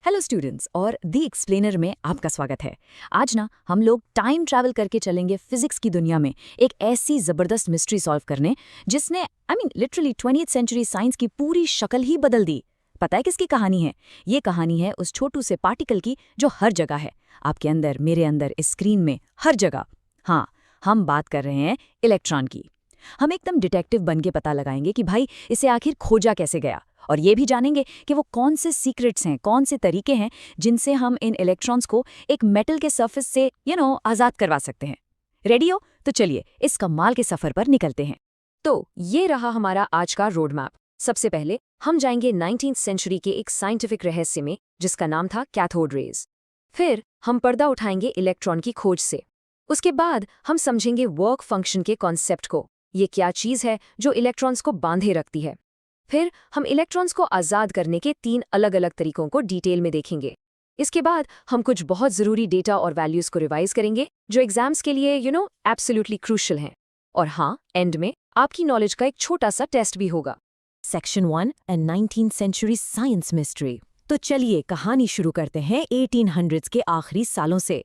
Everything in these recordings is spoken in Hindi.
हेलो स्टूडेंट्स और दी एक्सप्लेनर में आपका स्वागत है। आज ना हम लोग टाइम ट्रैवल करके चलेंगे फिजिक्स की दुनिया में एक ऐसी ज़बरदस्त मिस्ट्री सॉल्व करने जिसने लिटरली 20th सेंचुरी साइंस की पूरी शक्ल ही बदल दी। पता है किसकी कहानी है? ये कहानी है उस छोटू से पार्टिकल की जो हर जगह है, आपके अंदर, मेरे अंदर, इस स्क्रीन में, हर जगह। हाँ, हम बात कर रहे हैं इलेक्ट्रॉन की। हम एकदम डिटेक्टिव बन के पता लगाएंगे कि भाई इसे आखिर खोजा कैसे गया, और ये भी जानेंगे कि वो कौन से सीक्रेट्स हैं, कौन से तरीके हैं जिनसे हम इन इलेक्ट्रॉन्स को एक मेटल के सरफेस से आज़ाद करवा सकते हैं। रेडी हो? तो चलिए इस कमाल के सफ़र पर निकलते हैं। तो ये रहा हमारा आज का रोड मैप। सबसे पहले हम जाएंगे 19th सेंचुरी के एक साइंटिफिक रहस्य में जिसका नाम था कैथोड रेज। फिर हम पर्दा उठाएंगे इलेक्ट्रॉन की खोज से। उसके बाद हम समझेंगे वर्क फंक्शन के कॉन्सेप्ट को। ये क्या चीज़ है जो इलेक्ट्रॉन्स को बांधे रखती है। फिर हम इलेक्ट्रॉन्स को आज़ाद करने के 3 अलग अलग तरीकों को डिटेल में देखेंगे। इसके बाद हम कुछ बहुत ज़रूरी डेटा और वैल्यूज़ को रिवाइज करेंगे जो एग्जाम्स के लिए एब्सोल्युटली क्रूशियल हैं। और हाँ, एंड में आपकी नॉलेज का एक छोटा सा टेस्ट भी होगा। Section 1 and 19th century science mystery. तो चलिए कहानी शुरू करते हैं 1800s के आखिरी सालों से।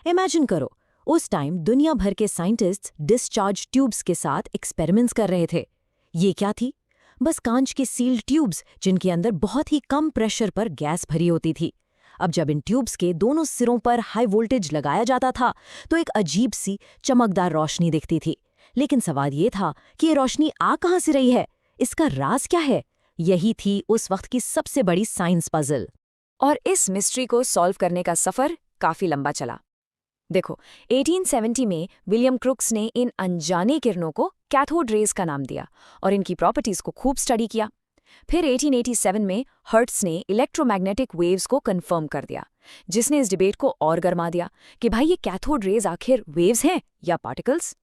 इमेजिन करो, उस टाइम दुनिया भर के साइंटिस्ट्स डिस्चार्ज ट्यूब्स के साथ एक्सपेरिमेंट्स कर रहे थे। ये क्या थी? बस कांच के सील्ड ट्यूब्स जिनके अंदर बहुत ही कम प्रेशर पर गैस भरी होती थी। अब जब इन ट्यूब्स के दोनों सिरों पर हाई वोल्टेज लगाया जाता था तो एक अजीब सी चमकदार रोशनी दिखती थी। लेकिन सवाल ये था कि ये रोशनी आ कहाँ से रही है? इसका राज क्या है? यही थी उस वक्त की सबसे बड़ी साइंस पजल। और इस मिस्ट्री को सॉल्व करने का सफ़र काफ़ी लंबा चला। देखो, 1870 में विलियम क्रुक्स ने इन अनजाने किरणों को कैथोड रेज का नाम दिया और इनकी प्रॉपर्टीज को खूब स्टडी किया। फिर 1887 में हर्ट्स ने इलेक्ट्रोमैग्नेटिक वेव्स को कंफर्म कर दिया, जिसने इस डिबेट को और गर्मा दिया कि भाई ये कैथोड रेज आखिर वेव्स हैं या पार्टिकल्स।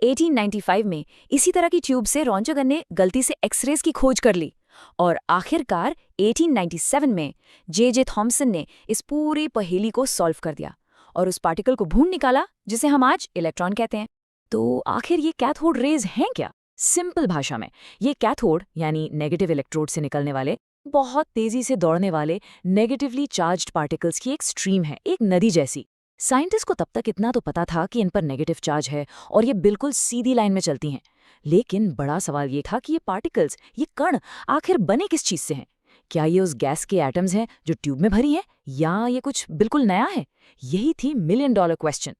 1895 में इसी तरह की ट्यूब से रोंटगन ने गलती से एक्सरेज की खोज कर ली और आखिरकार 1897 में जे थॉम्सन ने इस पूरी पहेली को सॉल्व कर दिया और उस पार्टिकल को ढूंढ निकाला जिसे हम आज इलेक्ट्रॉन कहते हैं। तो आखिर ये कैथोड रेज हैं क्या? सिंपल भाषा में, ये कैथोड यानी नेगेटिव इलेक्ट्रोड से निकलने वाले बहुत तेजी से दौड़ने वाले नेगेटिवली चार्ज्ड पार्टिकल्स की एक स्ट्रीम है, एक नदी जैसी। साइंटिस्ट को तब तक इतना तो पता था कि इन पर नेगेटिव चार्ज है और ये बिल्कुल सीधी लाइन में चलती हैं। लेकिन बड़ा सवाल ये था कि ये पार्टिकल्स, ये कण आखिर बने किस चीज से हैं? क्या ये उस गैस के एटम्स हैं जो ट्यूब में भरी हैं, या ये कुछ बिल्कुल नया है? यही थी $1 मिलियन क्वेश्चन।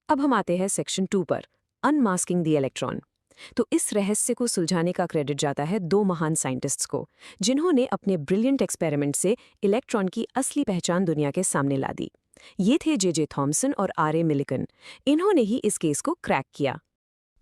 अब हम आते हैं सेक्शन 2 पर, अनमास्किंग द इलेक्ट्रॉन। तो इस रहस्य को सुलझाने का क्रेडिट जाता है 2 महान साइंटिस्ट्स को, जिन्होंने अपने ब्रिलियंट एक्सपेरिमेंट से इलेक्ट्रॉन की असली पहचान दुनिया के सामने ला दी। ये थे जे थॉम्सन और आर मिलिकन। इन्होंने ही इस केस को क्रैक किया।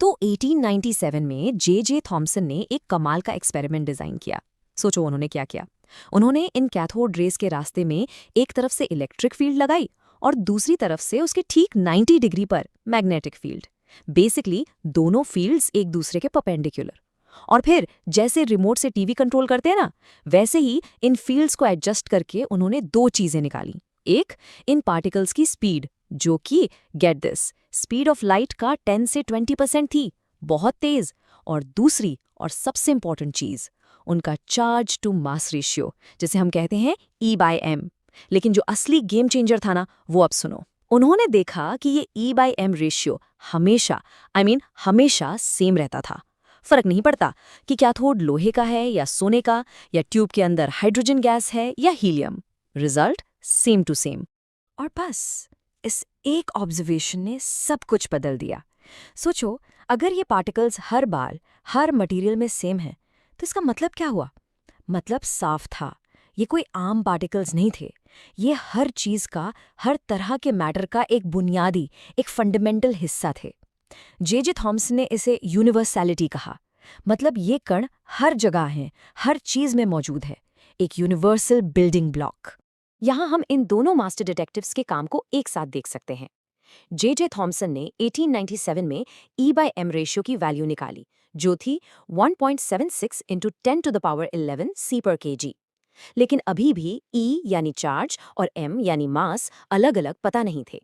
तो 1897 में जे थॉम्सन ने एक कमाल का एक्सपेरिमेंट डिजाइन किया। सोचो उन्होंने क्या किया। उन्होंने इन कैथोड रेज के रास्ते में एक तरफ से इलेक्ट्रिक फील्ड लगाई और दूसरी तरफ से उसके ठीक 90 डिग्री पर मैग्नेटिक फील्ड। बेसिकली दोनों फील्ड्स एक दूसरे के परपेंडिकुलर। और फिर जैसे रिमोट से टीवी कंट्रोल करते हैं ना, वैसे ही इन फील्ड्स को एडजस्ट करके उन्होंने 2 चीजें निकाली। एक, इन पार्टिकल्स की स्पीड, जो कि get this, speed of light का 10 से 20% थी, बहुत तेज। और दूसरी और सबसे इंपॉर्टेंट चीज, उनका चार्ज टू मास रेशियो, जिसे हम कहते हैं E/m। लेकिन जो असली गेम चेंजर था ना, वो अब सुनो। उन्होंने देखा कि ये E/m रेशियो हमेशा हमेशा सेम रहता था। फर्क नहीं पड़ता कि कैथोड लोहे का है या सोने का, या ट्यूब के अंदर हाइड्रोजन गैस है या helium, result same to same. और बस इस एक ऑब्जर्वेशन ने सब कुछ बदल दिया। सोचो, अगर ये पार्टिकल्स हर बार हर मटेरियल में सेम है तो इसका मतलब क्या हुआ? मतलब साफ था, ये कोई आम पार्टिकल्स नहीं थे। ये हर चीज का, हर तरह के मैटर का एक बुनियादी, एक फंडामेंटल हिस्सा थे। जे थॉम्सन ने इसे यूनिवर्सैलिटी कहा। मतलब ये कण हर जगह हैं, हर चीज में मौजूद है, एक यूनिवर्सल बिल्डिंग ब्लॉक। यहाँ हम इन दोनों मास्टर डिटेक्टिव्स के काम को एक साथ देख सकते हैं। जे थॉम्सन ने 1897 में E/m रेशियो की वैल्यू निकाली, जो थी 1.76 × 10⁻11 C/kg। लेकिन अभी भी E यानी चार्ज और M यानी मास अलग अलग पता नहीं थे।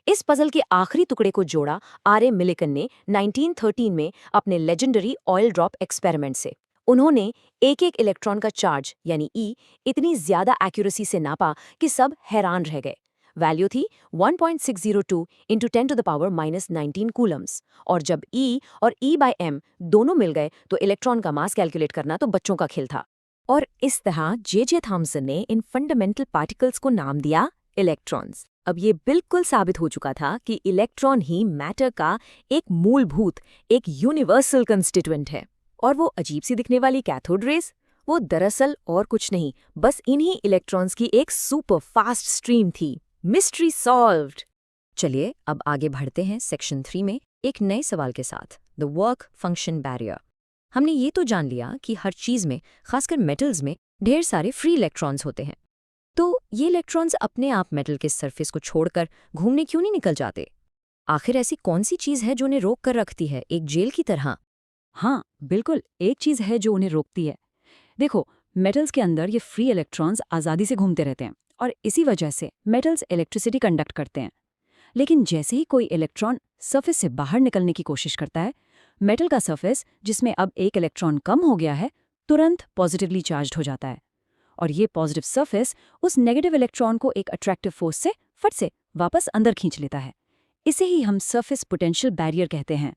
इस पजल के आखिरी टुकड़े को जोड़ा आर मिलिकन ने 1913 में अपने लेजेंडरी ऑयल ड्रॉप एक्सपेरिमेंट से। उन्होंने एक एक इलेक्ट्रॉन का चार्ज यानी E इतनी ज्यादा एक्यूरेसी से नापा कि सब हैरान रह गए। वैल्यू थी 1.602 इंटू 10⁻⁻19 कूलम्स। और जब E और E/m दोनों मिल गए तो इलेक्ट्रॉन का मास कैलकुलेट करना तो बच्चों का खेल था। और इस तरह जे थॉम्सन ने इन फंडामेंटल पार्टिकल्स को नाम दिया इलेक्ट्रॉन्स। अब ये बिल्कुल साबित हो चुका था कि इलेक्ट्रॉन ही मैटर का एक मूलभूत, एक यूनिवर्सल कंस्टिट्यूएंट है। और वो अजीब सी दिखने वाली कैथोड रेस, वो दरअसल और कुछ नहीं, बस इन्हीं इलेक्ट्रॉन्स की एक सुपर फास्ट स्ट्रीम थी। Mystery solved. चलिए अब आगे बढ़ते हैं सेक्शन 3 में एक नए सवाल के साथ, द वर्क फंक्शन बैरियर। हमने ये तो जान लिया कि हर चीज़ में, खासकर मेटल्स में, ढेर सारे फ्री इलेक्ट्रॉन्स होते हैं। तो ये इलेक्ट्रॉन्स अपने आप मेटल के सरफेस को छोड़कर घूमने क्यों नहीं निकल जाते? आखिर ऐसी कौन सी चीज़ है जो उन्हें रोक कर रखती है, एक जेल की तरह? हाँ, बिल्कुल, एक चीज़ है जो उन्हें रोकती है। देखो, मेटल्स के अंदर ये फ्री इलेक्ट्रॉन्स आज़ादी से घूमते रहते हैं और इसी वजह से मेटल्स इलेक्ट्रिसिटी कंडक्ट करते हैं। लेकिन जैसे ही कोई इलेक्ट्रॉन सरफेस से बाहर निकलने की कोशिश करता है, मेटल का सरफेस, जिसमें अब एक इलेक्ट्रॉन कम हो गया है, तुरंत पॉजिटिवली चार्ज्ड हो जाता है। और ये पॉजिटिव सरफेस उस नेगेटिव इलेक्ट्रॉन को एक अट्रैक्टिव फोर्स से फट से वापस अंदर खींच लेता है। इसे ही हम सरफेस पोटेंशियल बैरियर कहते हैं।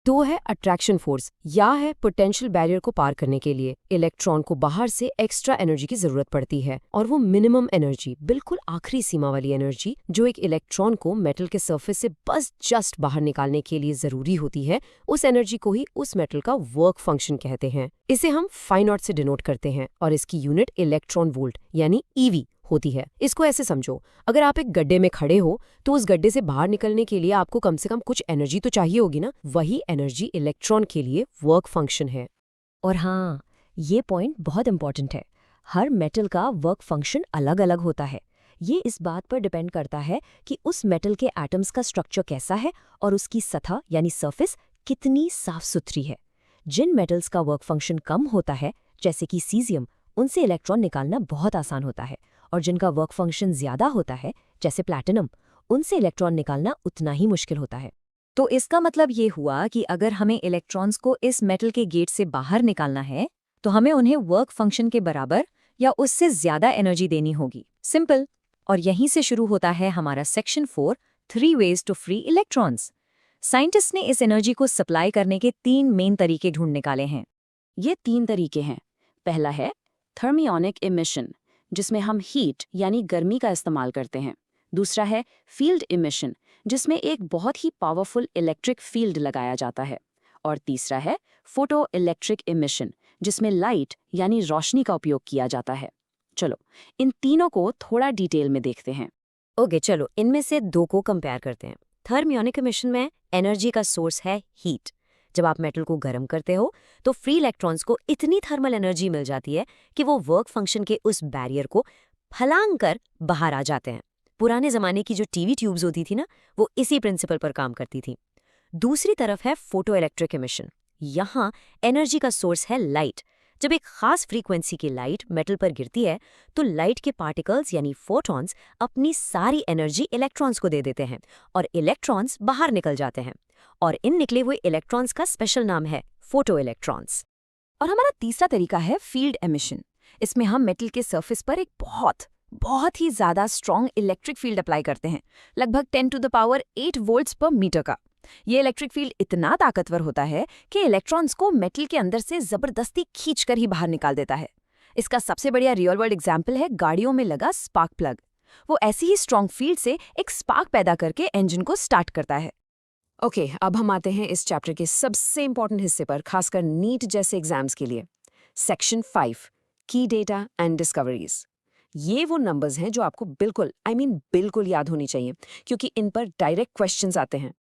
तो है अट्रैक्शन फोर्स, या है पोटेंशियल बैरियर को पार करने के लिए इलेक्ट्रॉन को बाहर से एक्स्ट्रा एनर्जी की जरूरत पड़ती है। और वो मिनिमम एनर्जी, बिल्कुल आखिरी सीमा वाली एनर्जी, जो एक इलेक्ट्रॉन को मेटल के सरफेस से बस जस्ट बाहर निकालने के लिए जरूरी होती है, उस एनर्जी को ही उस मेटल का वर्क फंक्शन कहते हैं। इसे हम φ0 से डिनोट करते हैं और इसकी यूनिट इलेक्ट्रॉन वोल्ट यानी EV होती है। इसको ऐसे समझो, अगर आप एक गड्ढे में खड़े हो तो उस गड्ढे से बाहर निकलने के लिए आपको कम से कम कुछ एनर्जी तो चाहिए होगी ना। वही एनर्जी इलेक्ट्रॉन के लिए वर्क फंक्शन है। और हाँ, ये पॉइंट बहुत इंपॉर्टेंट है। हर मेटल का वर्क फंक्शन अलग अलग होता है। ये इस बात पर डिपेंड करता है कि उस मेटल के एटम्स का स्ट्रक्चर कैसा है और उसकी सतह यानी सरफेस कितनी साफ सुथरी है। जिन मेटल्स का वर्क फंक्शन कम होता है, जैसे कि सीजियम, उनसे इलेक्ट्रॉन निकालना बहुत आसान होता है। और जिनका वर्क फंक्शन ज्यादा होता है, जैसे प्लैटिनम, उनसे इलेक्ट्रॉन निकालना उतना ही मुश्किल होता है। तो इसका मतलब ये हुआ कि अगर हमें इलेक्ट्रॉन्स को इस मेटल के गेट से बाहर निकालना है, तो हमें उन्हें वर्क फंक्शन के बराबर या उससे ज्यादा एनर्जी देनी होगी। सिंपल। और यहीं से शुरू होता है हमारा section 4, 3 ways to free electrons. Scientist ने इस एनर्जी को सप्लाई करने के 3 मेन तरीके ढूंढ निकाले हैं। ये 3 तरीके हैं। पहला है थर्मियोनिक इमिशन, जिसमें हम हीट यानी गर्मी का इस्तेमाल करते हैं। दूसरा है फील्ड इमिशन, जिसमें एक बहुत ही पावरफुल इलेक्ट्रिक फील्ड लगाया जाता है। और तीसरा है फोटो इलेक्ट्रिक इमिशन, जिसमें लाइट यानी रोशनी का उपयोग किया जाता है। चलो इन तीनों को थोड़ा डिटेल में देखते हैं। ओके, चलो इनमें से 2 को कंपेयर करते हैं। थर्मियोनिक इमिशन में एनर्जी का सोर्स है हीट। जब आप मेटल को गर्म करते हो तो फ्री इलेक्ट्रॉन्स को इतनी थर्मल एनर्जी मिल जाती है कि वो वर्क फंक्शन के उस बैरियर को फलांग कर बाहर आ जाते हैं। पुराने ज़माने की जो टीवी ट्यूब्स होती थी ना, वो इसी प्रिंसिपल पर काम करती थी। दूसरी तरफ है फोटो इलेक्ट्रिक इमिशन। यहाँ एनर्जी का सोर्स है लाइट। जब एक खास फ्रीक्वेंसी की लाइट मेटल पर गिरती है तो लाइट के पार्टिकल्स यानी फोटॉन्स अपनी सारी एनर्जी इलेक्ट्रॉन्स को दे देते हैं और इलेक्ट्रॉन्स बाहर निकल जाते हैं। और इन निकले हुए इलेक्ट्रॉन्स का स्पेशल नाम है फोटो इलेक्ट्रॉन्स। और हमारा तीसरा तरीका है फील्ड एमिशन। इसमें हम मेटल के सरफेस पर एक बहुत ही ज्यादा स्ट्रॉन्ग इलेक्ट्रिक फील्ड अप्लाई करते हैं, लगभग 10⁸ वोल्ट्स पर मीटर का। ये इलेक्ट्रिक फील्ड इतना ताकतवर होता है कि इलेक्ट्रॉन्स को मेटल के अंदर से जबरदस्ती खींचकर ही बाहर निकाल देता है। इसका सबसे बढ़िया रियल वर्ल्ड एग्जाम्पल है गाड़ियों में लगा स्पार्क प्लग। वो ऐसी ही स्ट्रॉन्ग फील्ड से एक स्पार्क पैदा करके इंजन को स्टार्ट करता है। ओके, अब हम आते हैं इस चैप्टर के सबसे इंपॉर्टेंट हिस्से पर, खासकर नीट जैसे एग्जाम्स के लिए। सेक्शन 5, की डेटा एंड डिस्कवरीज। ये वो नंबर्स हैं जो आपको बिल्कुल याद होनी चाहिए, क्योंकि इन पर डायरेक्ट क्वेश्चंस आते हैं।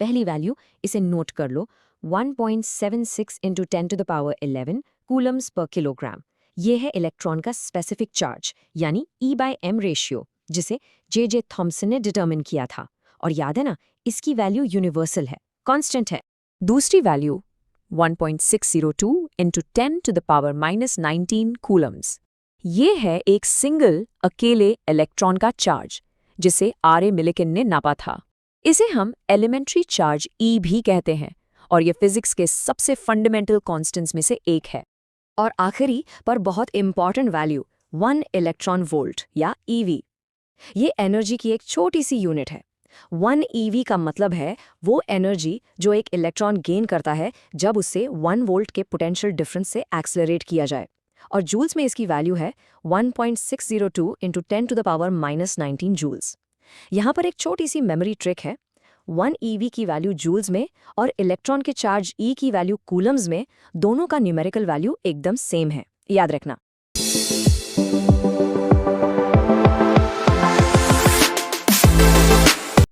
पहली वैल्यू, इसे नोट कर लो, 1.76 × 10⁻11 कूलम्स पर किलोग्राम। ये है इलेक्ट्रॉन का स्पेसिफिक चार्ज यानी E/m रेशियो, जिसे जे थॉम्सन ने डिटर्मिन किया था। और याद है ना, इसकी वैल्यू यूनिवर्सल है, कांस्टेंट है। दूसरी वैल्यू 1.602 × 10⁻⁻19 कूलम्स। ये है एक सिंगल अकेले इलेक्ट्रॉन का चार्ज, जिसे R.A. मिलिकन ने नापा था। इसे हम एलिमेंट्री चार्ज E भी कहते हैं और ये फिजिक्स के सबसे फंडामेंटल कांस्टेंट्स में से एक है। और आखिरी पर बहुत इंपॉर्टेंट वैल्यू 1 इलेक्ट्रॉन वोल्ट या ईवी। ये एनर्जी की एक छोटी सी यूनिट है। 1 ईवी का मतलब है वो एनर्जी जो एक इलेक्ट्रॉन गेन करता है जब उसे 1 वोल्ट के पोटेंशियल डिफरेंस से एक्सेलरेट किया जाए, और जूल्स में इसकी वैल्यू है 1.602 × 10⁻⁻19 जूल्स। यहाँ पर एक छोटी सी मेमोरी ट्रिक है। 1 ईवी की वैल्यू जूल्स में और इलेक्ट्रॉन के चार्ज ई की वैल्यू कूलम्स में, दोनों का न्यूमेरिकल वैल्यू एकदम सेम है, याद रखना।